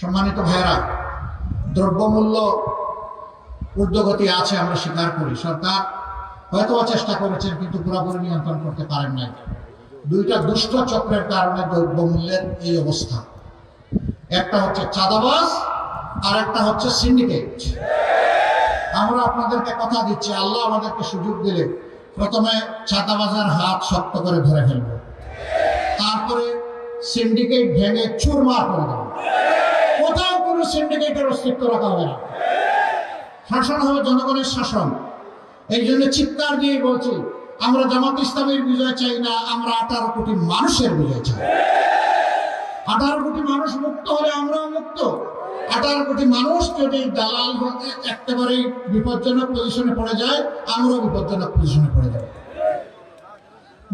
সম্মানিত ভাইয়েরা, দ্রব্যমূল্য ঊর্ধ্বগতি আছে, আমরা স্বীকার করি। সরকার হয়তো চেষ্টা করেছেন, কিন্তু পুরোপুরি নিয়ন্ত্রণ করতে পারেন নাই। দুইটা দুষ্ট চক্রের কারণে দ্রব্যমূল্যের এই অবস্থা। একটা হচ্ছে চাঁদাবাজ, আর একটা হচ্ছে সিন্ডিকেট। আমরা আপনাদেরকে কথা দিচ্ছি, আল্লাহ আমাদেরকে সুযোগ দিলে প্রথমে চাঁদাবাজের হাত শক্ত করে ধরে ফেলব, তারপরে সিন্ডিকেট ভেঙে চুরমার করে দেব। কোথাও কোনো সিন্ডিকেটের অস্তিত্ব রাখা হবে না। শাসন হবে জনগণের শাসন। এই জন্য চিৎকার দিয়ে বলছি, আমরা জামাত ইসলামের বিজয় চাই না, আমরা 18 কোটি মানুষের বিজয় চাই। 18 কোটি মানুষ মুক্ত হলে আমরাও মুক্ত। 18 কোটি মানুষ যদি দালাল একেবারে বিপজ্জনক পজিশনে পড়ে যায়, আমরাও বিপজ্জনক পজিশনে পড়ে যাব।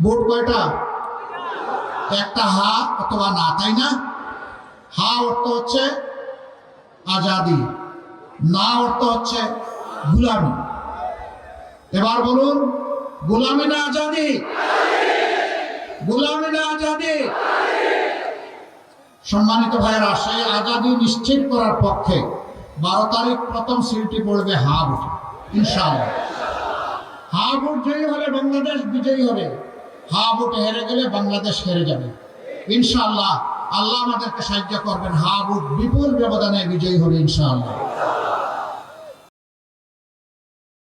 ভোট কয়টা? একটা, হা অথবা না, তাই না? হা অর্থ হচ্ছে আজাদি, না অর্থ হচ্ছে গুলামি। এবার বলুন, গুলামি না আজাদি? গুলামি না আজাদি? সম্মানিত ভাইয়েরা, সেই আজাদি নিশ্চিত করার পক্ষে 12 তারিখ প্রথম সিলটি পড়বে হা ভোটে, ইনশাআল্লাহ। হা ভোট জয়ী হলে বাংলাদেশ বিজয়ী হবে, হা ভোটে হেরে গেলে বাংলাদেশ হেরে যাবে ইনশাআল্লাহ। আল্লাহ আমাদেরকে সাহায্য করবেন, হা ভোট বিপুল ব্যবধানে বিজয়ী হবে ইনশাআল্লাহ।